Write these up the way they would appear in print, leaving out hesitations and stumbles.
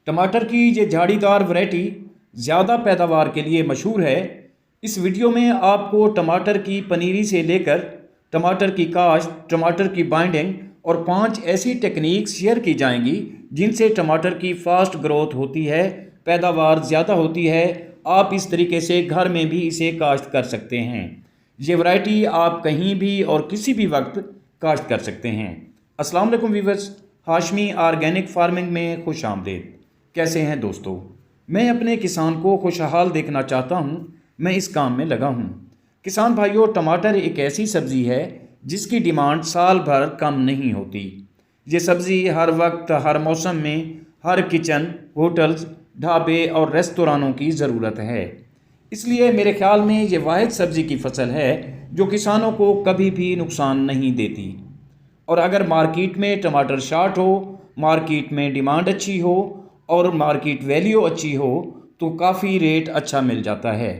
टमाटर की ये झाड़ीदार वैरायटी ज़्यादा पैदावार के लिए मशहूर है। इस वीडियो में आपको टमाटर की पनीरी से लेकर टमाटर की काश्त, टमाटर की बाइंडिंग और 5 ऐसी टेक्निक शेयर की जाएंगी जिनसे टमाटर की फास्ट ग्रोथ होती है, पैदावार ज़्यादा होती है। आप इस तरीके से घर में भी इसे काश्त कर सकते हैं। ये वैरायटी आप कहीं भी और किसी भी वक्त काश्त कर सकते हैं। अस्सलाम वालेकुम व्यूअर्स, हाशमी ऑर्गेनिक फार्मिंग में खुश आमदीद। कैसे हैं दोस्तों? मैं अपने किसान को खुशहाल देखना चाहता हूं, मैं इस काम में लगा हूं। किसान भाइयों, टमाटर एक ऐसी सब्ज़ी है जिसकी डिमांड साल भर कम नहीं होती। ये सब्ज़ी हर वक्त, हर मौसम में हर किचन, होटल्स, ढाबे और रेस्तोरानों की ज़रूरत है। इसलिए मेरे ख्याल में ये वाहिद सब्ज़ी की फसल है जो किसानों को कभी भी नुकसान नहीं देती। और अगर मार्केट में टमाटर शार्ट हो, मार्केट में डिमांड अच्छी हो और मार्केट वैल्यू अच्छी हो तो काफ़ी रेट अच्छा मिल जाता है।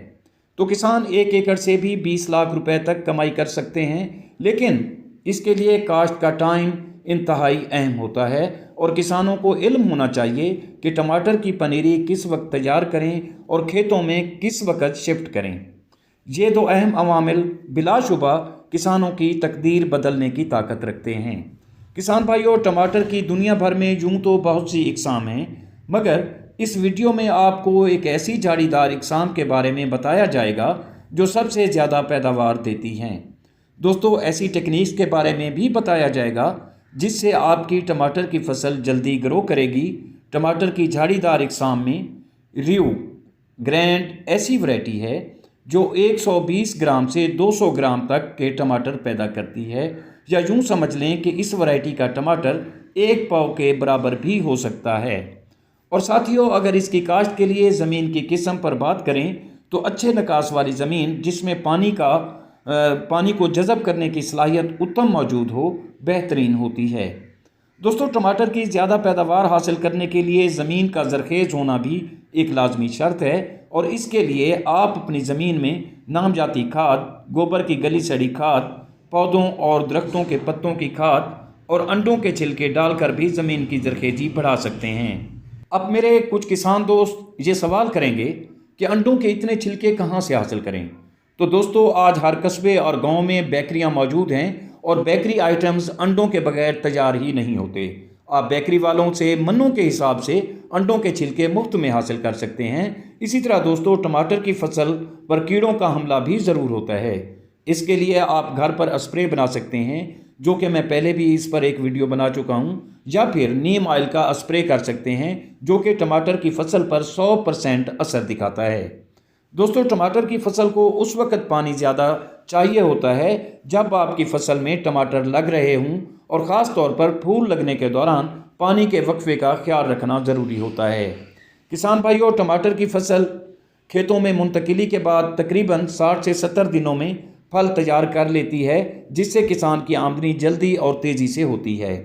तो किसान 1 एकड़ से भी 20 लाख रुपए तक कमाई कर सकते हैं। लेकिन इसके लिए काश्त का टाइम इंतहाई अहम होता है और किसानों को इल्म होना चाहिए कि टमाटर की पनीरी किस वक्त तैयार करें और खेतों में किस वक्त शिफ्ट करें। ये 2 अहम अवामिल बिलाशुबा किसानों की तकदीर बदलने की ताकत रखते हैं। किसान भाइयों, टमाटर की दुनिया भर में यूँ तो बहुत सी इकसाम हैं, मगर इस वीडियो में आपको एक ऐसी झाड़ीदार इकसाम के बारे में बताया जाएगा जो सबसे ज़्यादा पैदावार देती हैं। दोस्तों, ऐसी टेक्निक्स के बारे में भी बताया जाएगा जिससे आपकी टमाटर की फसल जल्दी ग्रो करेगी। टमाटर की झाड़ीदार इकसाम में रियो ग्रैंड ऐसी वैरायटी है जो 120 ग्राम से 200 ग्राम तक के टमाटर पैदा करती है, या यूँ समझ लें कि इस वैरायटी का टमाटर 1 पाव के बराबर भी हो सकता है। और साथियों, अगर इसकी काश्त के लिए ज़मीन की किस्म पर बात करें तो अच्छे निकास वाली ज़मीन जिसमें पानी को जज़ब करने की सलाहियत उत्तम मौजूद हो, बेहतरीन होती है। दोस्तों, टमाटर की ज़्यादा पैदावार हासिल करने के लिए ज़मीन का ज़रखेज़ होना भी एक लाजमी शर्त है और इसके लिए आप अपनी ज़मीन में नामजाती खाद, गोबर की गली सड़ी खाद, पौधों और दरख्तों के पत्तों की खाद और अंडों के छिलके डालकर भी ज़मीन की ज़रखेज़ी बढ़ा सकते हैं। अब मेरे कुछ किसान दोस्त ये सवाल करेंगे कि अंडों के इतने छिलके कहाँ से हासिल करें? तो दोस्तों, आज हर कस्बे और गांव में बेकरियां मौजूद हैं और बेकरी आइटम्स अंडों के बगैर तैयार ही नहीं होते। आप बेकरी वालों से मन्नों के हिसाब से अंडों के छिलके मुफ्त में हासिल कर सकते हैं। इसी तरह दोस्तों, टमाटर की फसल पर कीड़ों का हमला भी ज़रूर होता है। इसके लिए आप घर पर स्प्रे बना सकते हैं, जो कि मैं पहले भी इस पर एक वीडियो बना चुका हूं, या फिर नीम ऑयल का स्प्रे कर सकते हैं जो कि टमाटर की फसल पर 100% असर दिखाता है। दोस्तों, टमाटर की फसल को उस वक्त पानी ज़्यादा चाहिए होता है जब आपकी फसल में टमाटर लग रहे हों, और ख़ास तौर पर फूल लगने के दौरान पानी के वक्फे का ख्याल रखना ज़रूरी होता है। किसान भाइयों, टमाटर की फसल खेतों में मुंतकिली के बाद तकरीबन 60 से 70 दिनों में फल तैयार कर लेती है, जिससे किसान की आमदनी जल्दी और तेज़ी से होती है।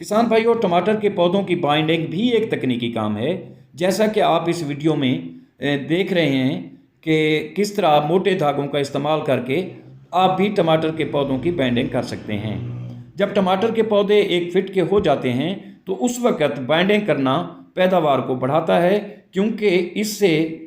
किसान भाइयों, टमाटर के पौधों की बाइंडिंग भी एक तकनीकी काम है। जैसा कि आप इस वीडियो में देख रहे हैं कि किस तरह मोटे धागों का इस्तेमाल करके आप भी टमाटर के पौधों की बाइंडिंग कर सकते हैं। जब टमाटर के पौधे 1 फीट के हो जाते हैं तो उस वक्त बाइंडिंग करना पैदावार को बढ़ाता है, क्योंकि इससे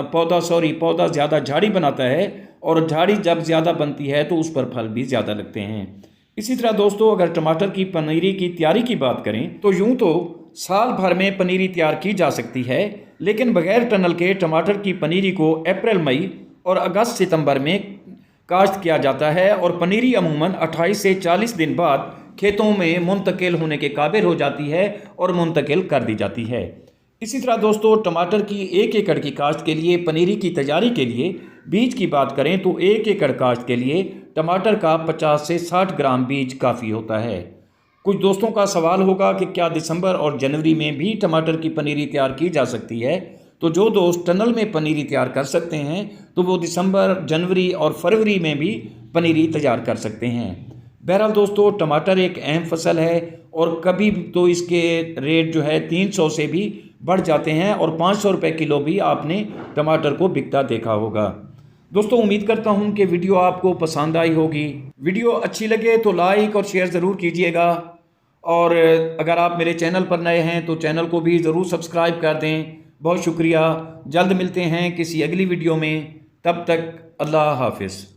पौधा ज़्यादा झाड़ी बनाता है और झाड़ी जब ज़्यादा बनती है तो उस पर फल भी ज़्यादा लगते हैं। इसी तरह दोस्तों, अगर टमाटर की पनीरी की तैयारी की बात करें तो यूँ तो साल भर में पनीरी तैयार की जा सकती है, लेकिन बगैर टनल के टमाटर की पनीरी को अप्रैल, मई और अगस्त, सितंबर में काश्त किया जाता है और पनीरी अमूमन 28 से 40 दिन बाद खेतों में मुंतकिल होने के काबिल हो जाती है और मुंतकिल कर दी जाती है। इसी तरह दोस्तों, टमाटर की 1 एकड़ की काश्त के लिए पनीरी की तैयारी के लिए बीज की बात करें तो 1 एकड़ काश्त के लिए टमाटर का 50 से 60 ग्राम बीज काफ़ी होता है। कुछ दोस्तों का सवाल होगा कि क्या दिसंबर और जनवरी में भी टमाटर की पनीरी तैयार की जा सकती है? तो जो दोस्त टनल में पनीरी तैयार कर सकते हैं तो वो दिसंबर, जनवरी और फरवरी में भी पनीरी तैयार कर सकते हैं। बहरहाल दोस्तों, टमाटर एक अहम फसल है और कभी तो इसके रेट जो है 300 से भी बढ़ जाते हैं और 500 रुपये किलो भी आपने टमाटर को बिकता देखा होगा। दोस्तों, उम्मीद करता हूं कि वीडियो आपको पसंद आई होगी। वीडियो अच्छी लगे तो लाइक और शेयर ज़रूर कीजिएगा और अगर आप मेरे चैनल पर नए हैं तो चैनल को भी ज़रूर सब्सक्राइब कर दें। बहुत शुक्रिया। जल्द मिलते हैं किसी अगली वीडियो में, तब तक अल्लाह हाफिज़।